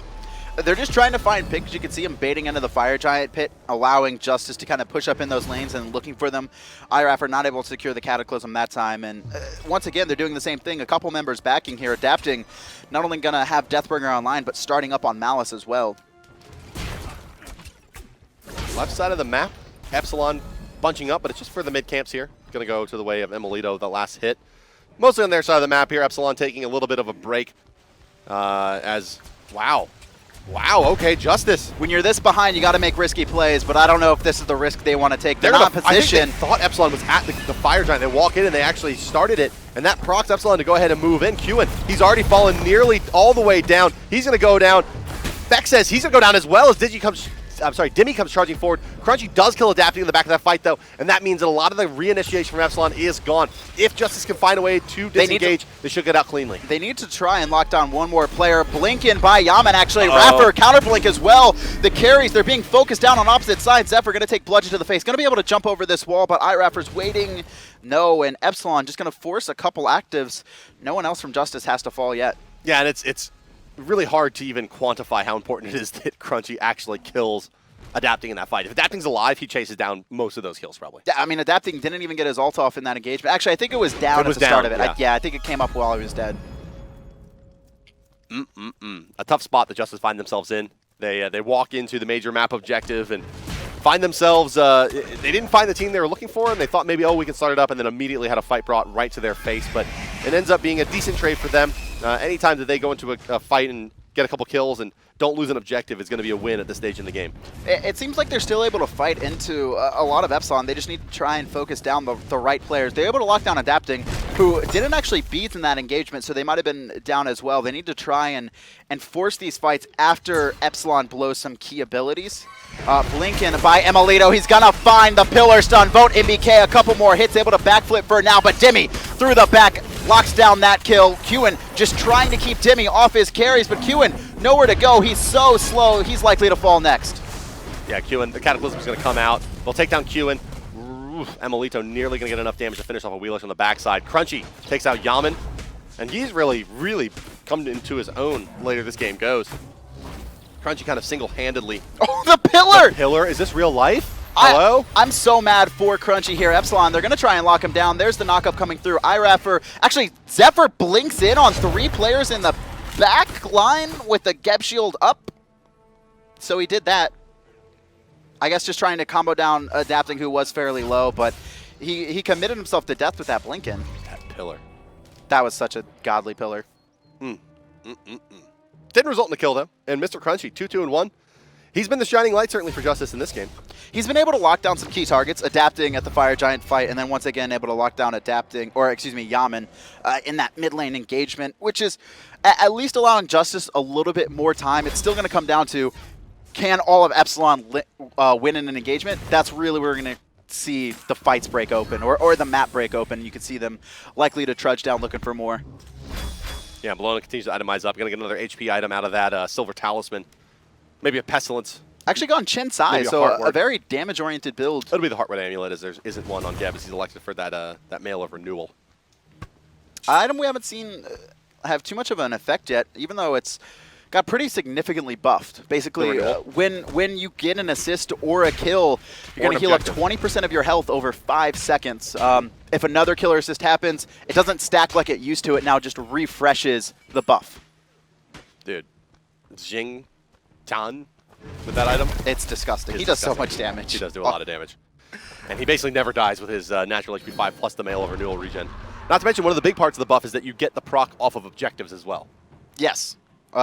They're just trying to find picks. You can see him baiting into the Fire Giant pit, allowing JusTus to kind of push up in those lanes and looking for them. iRaffer not able to secure the Cataclysm that time. And once again, they're doing the same thing. A couple members backing here, adapting. Not only going to have Deathbringer online, but starting up on Malice as well. Left side of the map, Epsilon bunching up, but it's just for the mid camps here. Going to go to the way of Emilitoo, the last hit. Mostly on their side of the map here. Epsilon taking a little bit of a break Wow, okay, JusTus. When you're this behind, you got to make risky plays, but I don't know if this is the risk they want to take. They're not in position. I think they thought Epsilon was at the Fire Giant. They walk in and they actually started it, and that procs Epsilon to go ahead and move in. Qiwen, he's already fallen nearly all the way down. He's going to go down. Fexez, he's going to go down as well as Dimi comes charging forward. Crunchy does kill Adapting in the back of that fight, though, and that means that a lot of the reinitiation from Epsilon is gone. If JusTus can find a way to disengage, they should get out cleanly. They need to try and lock down one more player. Blink in by Yammyn, actually. Raffer, counterblink as well. The carries, they're being focused down on opposite sides. Xephyr going to take bludgeon to the face. Going to be able to jump over this wall, but iRaffer's waiting. No, and Epsilon just going to force a couple actives. No one else from JusTus has to fall yet. Yeah, and it's really hard to even quantify how important it is that Crunchy actually kills Adapting in that fight. If Adapting's alive, he chases down most of those kills, probably. Yeah, I mean, Adapting didn't even get his ult off in that engagement. Actually, I think it was down at the start of it. Yeah. I think it came up while he was dead. A tough spot that JusTus find themselves in. They walk into the major map objective and find themselves, they didn't find the team they were looking for, and they thought maybe, oh, we can start it up, and then immediately had a fight brought right to their face. But it ends up being a decent trade for them. Anytime that they go into a fight and get a couple kills and don't lose an objective is going to be a win at this stage in the game. It seems like they're still able to fight into a lot of Epsilon. They just need to try and focus down the right players. They're able to lock down Adapting, who didn't actually beat in that engagement, so they might have been down as well. They need to try and force these fights after Epsilon blows some key abilities. Blinken by Emilitoo. He's going to find the pillar stun. VoteNBK, a couple more hits, able to backflip for now, but Dimi through the back locks down that kill. Qiwen just trying to keep Dimi off his carries, but Qiwen nowhere to go. He's so slow, he's likely to fall next. Yeah, Qiwen, the Cataclysm is going to come out. They'll take down Qiwen. Emilitoo nearly going to get enough damage to finish off Awilix on the backside. Crunchy takes out Yammyn, and he's really come into his own later this game goes. Crunchy kind of single-handedly. Oh, the pillar! The pillar? Is this real life? Hello? I'm so mad for Crunchy here. Epsilon, they're going to try and lock him down. There's the knockup coming through. iRaffer, actually, Xephyr blinks in on 3 players in the back line with the Geb shield up. So he did that. I guess just trying to combo down Adapting, who was fairly low, but he committed himself to death with that blink in. That pillar. That was such a godly pillar. Didn't result in a kill, though. And MrCrunchy, 2-2-1. He's been the shining light, certainly, for JusTus in this game. He's been able to lock down some key targets, Adapting at the Fire Giant fight, and then once again able to lock down Yammyn in that mid lane engagement, which is at least allowing JusTus a little bit more time. It's still going to come down to, can all of Epsilon win in an engagement? That's really where we're going to see the fights break open, or the map break open. You can see them likely to trudge down looking for more. Yeah, Bellona continues to itemize up. Going to get another HP item out of that Silver Talisman. Maybe a Pestilence. Actually gone Chin Sai, so a very damage-oriented build. It'll be the Heartwood Amulet, as there isn't one on Geb, as he's elected for that Mail of Renewal. Item we haven't seen have too much of an effect yet, even though it's got pretty significantly buffed. Basically, when you get an assist or a kill, you're going to heal up 20% of your health over 5 seconds. If another killer assist happens, it doesn't stack like it used to. It now just refreshes the buff. Dude, Jing Tan with that item. It's disgusting. He does so much damage. He does do a lot of damage. And he basically never dies with his natural HP 5 plus the Mail of Renewal regen. Not to mention, one of the big parts of the buff is that you get the proc off of objectives as well. Yes.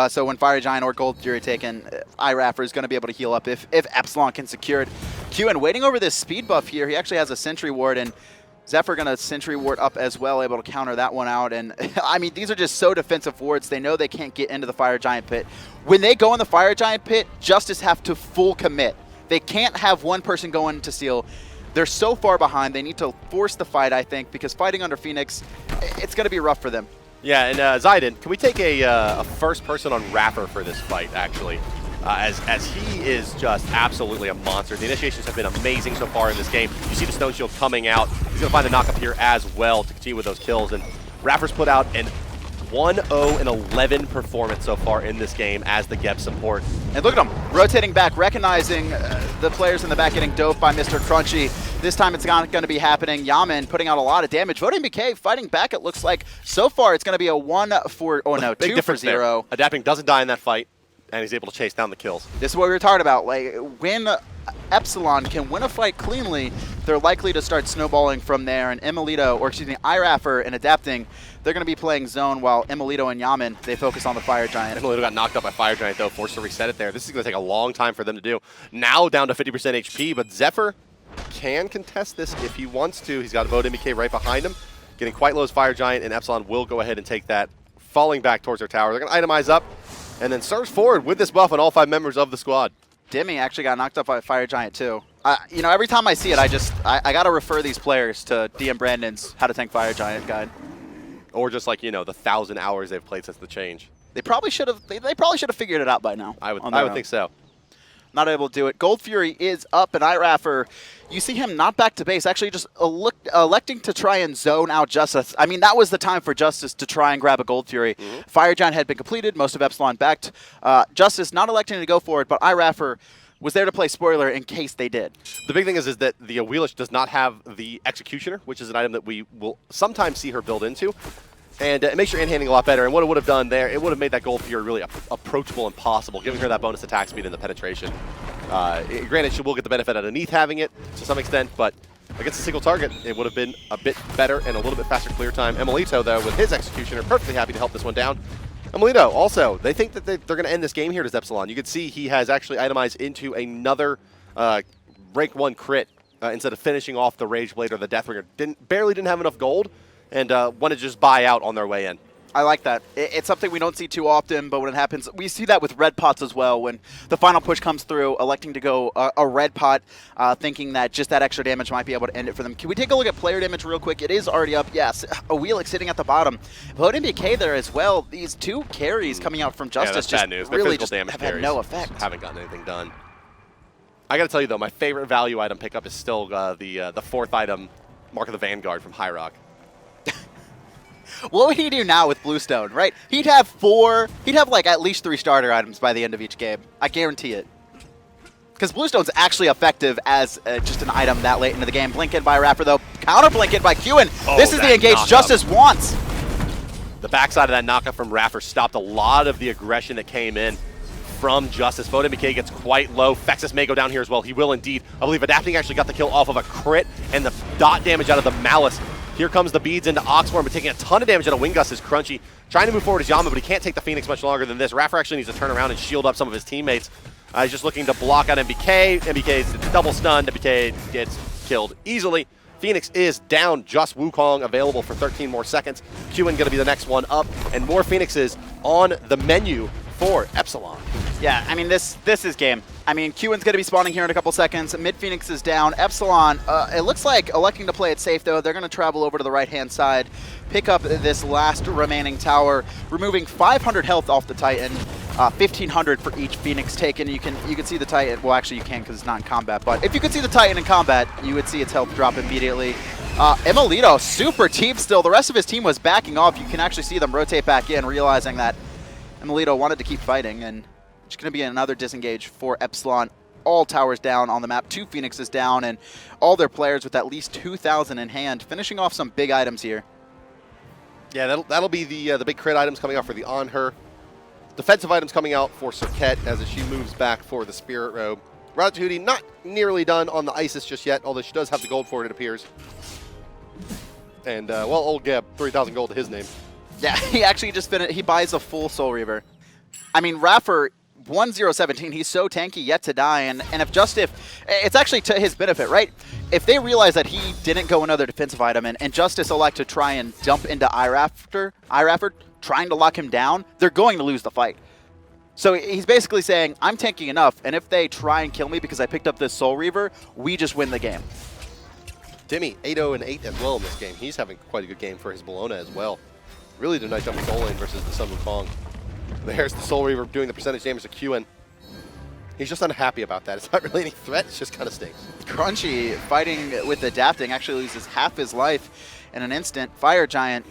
So when Fire Giant or Gold Fury taken, iRaffer is going to be able to heal up if Epsilon can secure it. Qiwen waiting over this speed buff here. He actually has a Sentry Ward, and Xephyr going to Sentry Ward up as well, able to counter that one out. And I mean, these are just so defensive wards. They know they can't get into the Fire Giant pit. When they go in the Fire Giant pit, JusTus have to full commit. They can't have one person go in to steal. They're so far behind. They need to force the fight, I think, because fighting under Phoenix, it's going to be rough for them. Yeah, and Zayden, can we take a first person on Raffer for this fight, actually? As he is just absolutely a monster. The initiations have been amazing so far in this game. You see the Stone Shield coming out. He's going to find the knock-up here as well to continue with those kills. And Raffer's put out an 1-0-11 performance so far in this game as the Geb support. And look at him, rotating back, recognizing the players in the back getting doped by MrCrunchy. This time it's not going to be happening. Yammyn putting out a lot of damage. VoteNBK fighting back, it looks like. So far it's going to be a 1-4, oh no, Big 2-0. Adapating doesn't die in that fight, and he's able to chase down the kills. This is what we were talking about. Like, when Epsilon can win a fight cleanly, they're likely to start snowballing from there. And Emilitoo, or excuse me, iRaffer and Adapating, they're going to be playing zone while Emilitoo and Yammyn, they focus on the Fire Giant. Emilitoo got knocked out by Fire Giant, though, forced to reset it there. This is going to take a long time for them to do. Now down to 50% HP, but Xephyr can contest this if he wants to. He's got VoteNBK right behind him, getting quite low as Fire Giant, and Epsilon will go ahead and take that, falling back towards their tower. They're going to itemize up and then surge forward with this buff on all 5 members of the squad. Dimi actually got knocked up by Fire Giant too. You know, every time I see it, I got to refer these players to DM Brandon's How to Tank Fire Giant guide. Or just like, you know, the 1,000 hours they've played since the change. They probably should have. They probably should have figured it out by now. I would think so. Not able to do it. Gold Fury is up, and iRaffer, you see him not back to base, actually just electing to try and zone out JusTus. I mean, that was the time for JusTus to try and grab a Gold Fury. Fire Giant had been completed, most of Epsilon backed. JusTus not electing to go for it, but iRaffer was there to play spoiler in case they did. The big thing is that the Awilix does not have the Executioner, which is an item that we will sometimes see her build into. And it makes your in-handing a lot better. And what it would have done there, it would have made that Gold Fury really approachable and possible, giving her that bonus attack speed and the penetration. Granted, she will get the benefit out of Neith having it to some extent, but against a single target, it would have been a bit better and a little bit faster clear time. Emilitoo, though, with his Executioner, perfectly happy to help this one down. Emilitoo, also, they think that they're going to end this game here as Epsilon. You can see he has actually itemized into another rank 1 crit instead of finishing off the Rage Blade or the Deathbringer. Barely didn't have enough gold, and wanted to just buy out on their way in. I like that. It's something we don't see too often, but when it happens, we see that with red pots as well. When the final push comes through, electing to go a red pot, thinking that just that extra damage might be able to end it for them. Can we take a look at player damage real quick? It is already up. Yes, Awilix sitting at the bottom. VoteNBK there as well. These 2 carries coming out from JusTus just really just have had no effect. Haven't gotten anything done. I got to tell you, though, my favorite value item pickup is still the 4th item, Mark of the Vanguard from High-Rock. What would he do now with Bluestone, right? He'd have like at least 3 starter items by the end of each game. I guarantee it. Because Bluestone's actually effective as just an item that late into the game. Blink in by iRaffer, though. Counter blink in by Qiwen. This is the engage JusTus wants. The backside of that knockup from Raffer stopped a lot of the aggression that came in from JusTus. VoteNBK gets quite low. Fexez may go down here as well. He will indeed. I believe Adapating actually got the kill off of a crit and the dot damage out of the Malice. Here comes the beads into Oxform, but taking a ton of damage out of Wingus is Crunchy. Trying to move forward is Yammyn, but he can't take the Phoenix much longer than this. Raffer actually needs to turn around and shield up some of his teammates. He's just looking to block out MBK. MBK's double stunned. MBK gets killed easily. Phoenix is down. Just Wukong available for 13 more seconds. Qiwen going to be the next one up, and more Phoenixes on the menu for Epsilon. Yeah, I mean, this is game. I mean, Qiwen's going to be spawning here in a couple seconds. Mid Phoenix is down. Epsilon, it looks like electing to play it safe, though. They're going to travel over to the right-hand side, pick up this last remaining tower, removing 500 health off the Titan, 1,500 for each Phoenix taken. You can see the Titan. Well, actually, you can't because it's not in combat. But if you could see the Titan in combat, you would see its health drop immediately. Emilitoo, super deep still. The rest of his team was backing off. You can actually see them rotate back in, realizing that Emilitoo wanted to keep fighting, and it's going to be another disengage for Epsilon. All towers down on the map, 2 Phoenixes down, and all their players with at least 2,000 in hand, finishing off some big items here. Yeah, that'll be the big crit items coming out for the Anhur. Defensive items coming out for Serqet as she moves back for the Spirit Robe. Ratatouille not nearly done on the Isis just yet, although she does have the gold for it, it appears. And, well, old Geb, 3,000 gold to his name. Yeah, he actually just finished. He buys a full Soul Reaver. I mean, iRaffer, 1017, he's so tanky yet to die, and if JusTus, it's actually to his benefit, right? If they realize that he didn't go another defensive item, and JusTus elect to try and dump into iRaffer, trying to lock him down, they're going to lose the fight. So he's basically saying, I'm tanking enough, and if they try and kill me because I picked up this Soul Reaver, we just win the game. Dimi, 8-0 and 8 as well in this game. He's having quite a good game for his Bellona as well. Really did a nice job with Soul Lane versus the Sun Wukong. There's the Soul Reaver doing the percentage damage to Qiwen. He's just unhappy about that. It's not really any threat, it just kind of stinks. Crunchy, fighting with Adapting, actually loses half his life in an instant. Fire Giant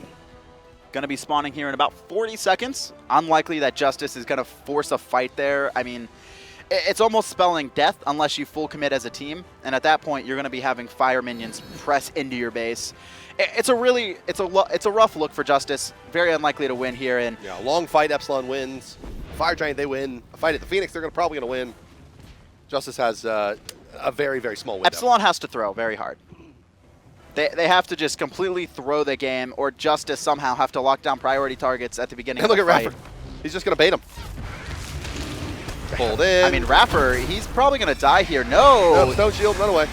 going to be spawning here in about 40 seconds. Unlikely that JusTus is going to force a fight there. I mean, it's almost spelling death unless you full commit as a team. And at that point, you're going to be having fire minions press into your base. It's a rough look for JusTus. Very unlikely to win here. And yeah, a long fight, Epsilon wins. Fire Giant, they win. A fight at the Phoenix, they're probably going to win. JusTus has a very, very small window. Epsilon has to throw very hard. They have to just completely throw the game, or JusTus somehow have to lock down priority targets at the beginning of the fight. Look at iRaffer. He's just going to bait him. Pulled in. I mean, iRaffer, he's probably going to die here. No! No shield, run away.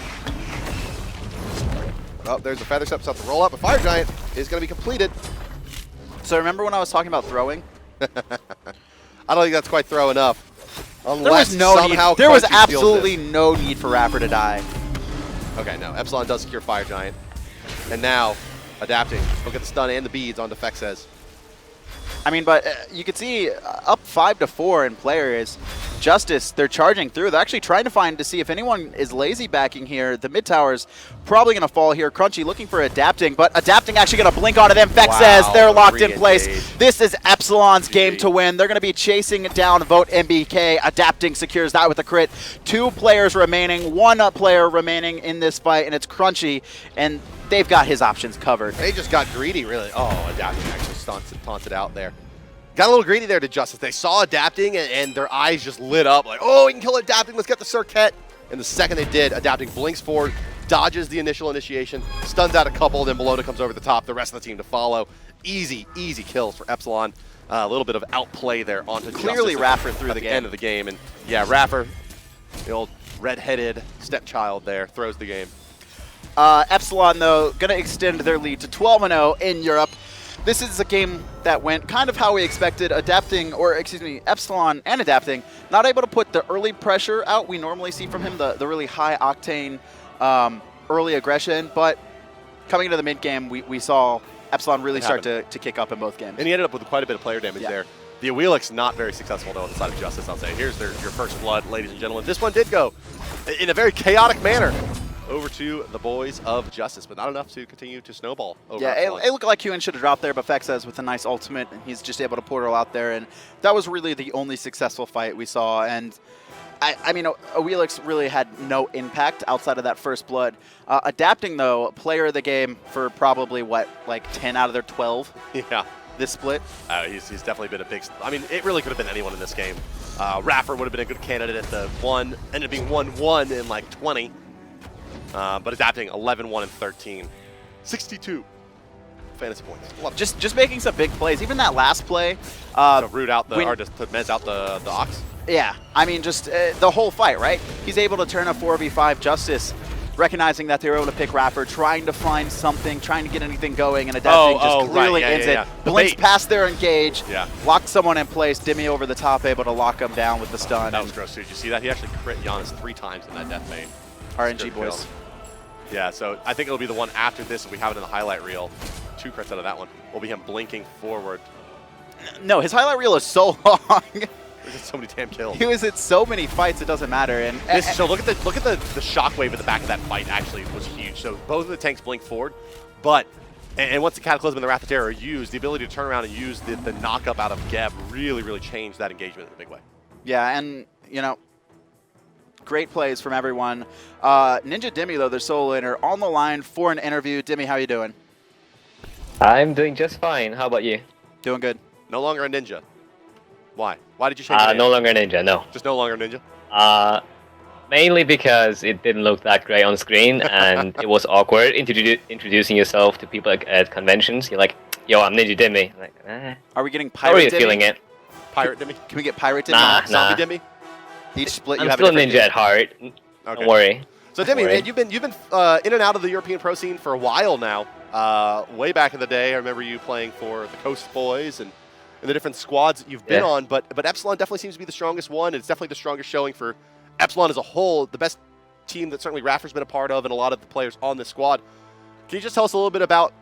Oh, there's a Feather Step, to roll up. A Fire Giant is going to be completed. So remember when I was talking about throwing? I don't think that's quite throw enough. Unless there was absolutely no need for iRaffer to die. Okay, no. Epsilon does secure Fire Giant. And now, Adapting. Look at the stun and the beads onto Fexez. I mean, but you can see up 5-4 in players. JusTus, they're charging through. They're actually trying to see if anyone is lazy backing here. The mid tower's probably going to fall here. Crunchy looking for Adapting, but Adapting actually going to blink onto them. Fexez, wow, they're locked in place. This is Epsilon's game to win. They're going to be chasing down VoteNBK. Adapting secures that with a crit. 2 players remaining, 1 player remaining in this fight, and it's Crunchy, and they've got his options covered. They just got greedy, really. Oh, Adapting actually taunted out there. Got a little greedy there to JusTus. They saw Adapting, and their eyes just lit up like, oh, we can kill Adapting. Let's get the Serqet. And the second they did, Adapting blinks forward, dodges the initial initiation, stuns out a couple, then Bellona comes over the top. The rest of the team to follow. Easy, easy kills for Epsilon. A little bit of outplay there onto clearly JusTus iRaffer through the end of the game. And yeah, iRaffer, the old red-headed stepchild there, throws the game. Epsilon, though, going to extend their lead to 12-0 in Europe. This is a game that went kind of how we expected. Epsilon and Adapting, not able to put the early pressure out we normally see from him, the really high-octane early aggression. But coming into the mid-game, we saw Epsilon really start to kick up in both games. And he ended up with quite a bit of player damage there. The Awilix not very successful, though, on the side of JusTus, I'll say. Here's your first blood, ladies and gentlemen. This one did go in a very chaotic manner over to the boys of JusTus, but not enough to continue to snowball over. Yeah, it looked like Qiwen should have dropped there, but Fexez with a nice ultimate, and he's just able to portal out there, and that was really the only successful fight we saw. And I mean, Awilix really had no impact outside of that first blood. Adapting, though, player of the game for probably, what, like 10 out of their 12? Yeah. This split? He's definitely been a big... I mean, it really could have been anyone in this game. iRaffer would have been a good candidate at the 1, ended up being 1-1 in like 20. But Adapting 11-1 and 13. 62 fantasy points. Just making some big plays. Even that last play. To root out or just to mez out the Ox. Yeah, I mean, just the whole fight, right? He's able to turn a 4v5 JusTus, recognizing that they were able to pick iRaffer, trying to find something, trying to get anything going, and Adapting just clearly ends it. Blinks past their engage, locked someone in place, Dimi over the top, able to lock him down with the stun. That was gross, too. Did you see that? He actually crit Janus 3 times in that death bait. RNG boys. Yeah, so I think it'll be the one after this, if we have it in the highlight reel. 2 crits out of that one. Will be him blinking forward. No, his highlight reel is so long. There's so many damn kills. He was in so many fights, it doesn't matter. And so look at the shockwave at the back of that fight. Actually, was huge. So both of the tanks blink forward, but And once the Cataclysm and the Wrath of Terror are used, the ability to turn around and use the knock-up out of Geb really, really changed that engagement in a big way. Yeah, and, you know, great plays from everyone. Ninja Dimi, though, their solo laner, on the line for an interview. Dimi, how you doing? I'm doing just fine. How about you? Doing good. No longer a ninja. Why? Why did you change your name? No longer ninja, no. Just no longer ninja? Mainly because it didn't look that great on screen, and it was awkward introducing yourself to people at conventions. You're like, yo, I'm Ninja Dimi. I'm like, Are we getting how are Pirate you Dimi? feeling it? Pirate Dimi? Can we get Pirate Dimi? Nah. Zombie Dimi? Each split you I'm have still a different ninja Dimi. at heart. Okay. Don't worry. So Dimi, man, you've been in and out of the European pro scene for a while now. Way back in the day, I remember you playing for the Coast Boys and the different squads that you've been on. But Epsilon definitely seems to be the strongest one. It's definitely the strongest showing for Epsilon as a whole. The best team that certainly iRaffer's been a part of, and a lot of the players on this squad. Can you just tell us a little bit about,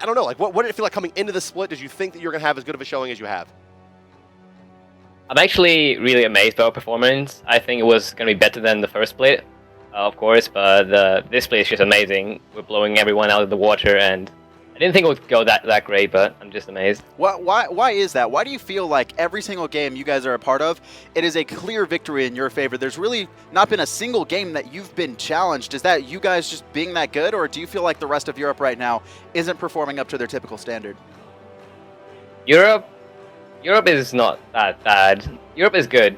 I don't know, like what did it feel like coming into the split? Did you think that you were going to have as good of a showing as you have? I'm actually really amazed by our performance. I think it was going to be better than the first split, of course, but this split is just amazing. We're blowing everyone out of the water, and I didn't think it would go that great, but I'm just amazed. Why is that? Why do you feel like every single game you guys are a part of, it is a clear victory in your favor? There's really not been a single game that you've been challenged. Is that you guys just being that good, or do you feel like the rest of Europe right now isn't performing up to their typical standard? Europe is not that bad. Europe is good.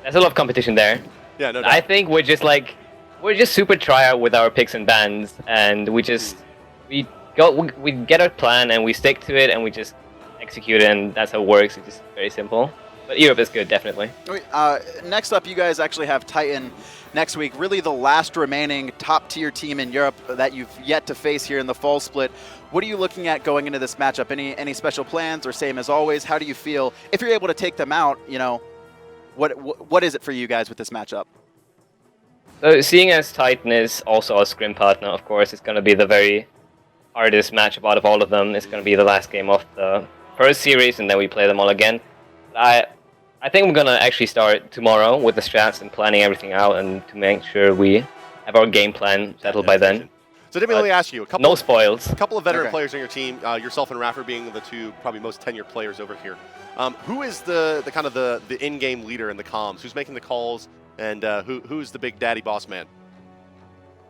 There's a lot of competition there. Yeah, no doubt. I think we're just super try out with our picks and bans, and we get our plan and we stick to it and we just execute it, and that's how it works. It's just very simple. But Europe is good, definitely. Next up, you guys actually have Titan next week. Really the last remaining top-tier team in Europe that you've yet to face here in the fall split. What are you looking at going into this matchup? Any special plans, or same as always? How do you feel if you're able to take them out? You know, what is it for you guys with this matchup? So seeing as Titan is also our scrim partner, of course, it's going to be the very hardest matchup out of all of them. It's going to be the last game of the first series, and then we play them all again. I think we're going to actually start tomorrow with the strats and planning everything out, and to make sure we have our game plan settled by then. So Dimi, let me ask you, no spoils. A couple of veteran players on your team, yourself and iRaffer being the two probably most tenured players over here. Who is the kind of the in-game leader in the comms? Who's making the calls, and who's the big daddy boss man?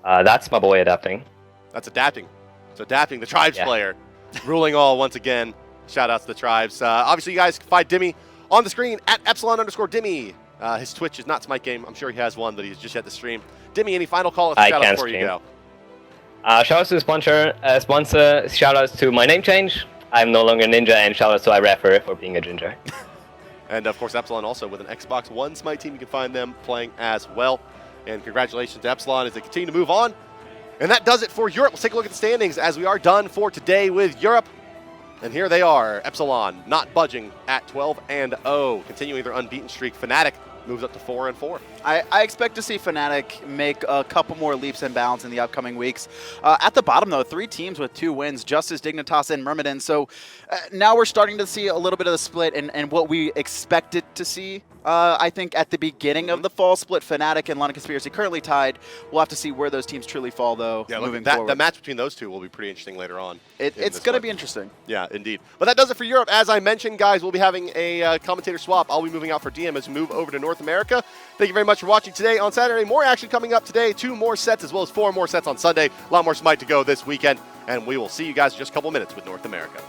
That's my boy Adapating. That's Adapating. So Adapating, the Tribes player, ruling all once again. Shout out to the Tribes. Obviously, you guys can find Dimi on the screen at Epsilon_Dimi. His Twitch is not Smite Game. I'm sure he has one, but he's just yet to stream. Dimi, any final call or shout out before you go? Shout out to the sponsor. Shout outs to my name change. I'm no longer Ninja, and shout out to iRaffer for being a ginger. And of course, Epsilon also with an Xbox One Smite team. You can find them playing as well. And congratulations to Epsilon as they continue to move on. And that does it for Europe. Let's take a look at the standings as we are done for today with Europe. And here they are, Epsilon not budging at 12-0, continuing their unbeaten streak. Fnatic moves up to 4-4. I expect to see Fnatic make a couple more leaps and bounds in the upcoming weeks. At the bottom, though, 3 teams with 2 wins, JusTus, Dignitas, and Myrmidon. So now we're starting to see a little bit of the split and what we expected to see. I think at the beginning of the fall split, Fnatic and London Conspiracy currently tied. We'll have to see where those teams truly fall, though, moving forward. The match between those two will be pretty interesting later on. It's going to be interesting. Yeah, indeed. But that does it for Europe. As I mentioned, guys, we'll be having a commentator swap. I'll be moving out for DM as we move over to North America. Thank you very much for watching today on Saturday. More action coming up today. 2 more sets as well as 4 more sets on Sunday. A lot more Smite to go this weekend. And we will see you guys in just a couple minutes with North America.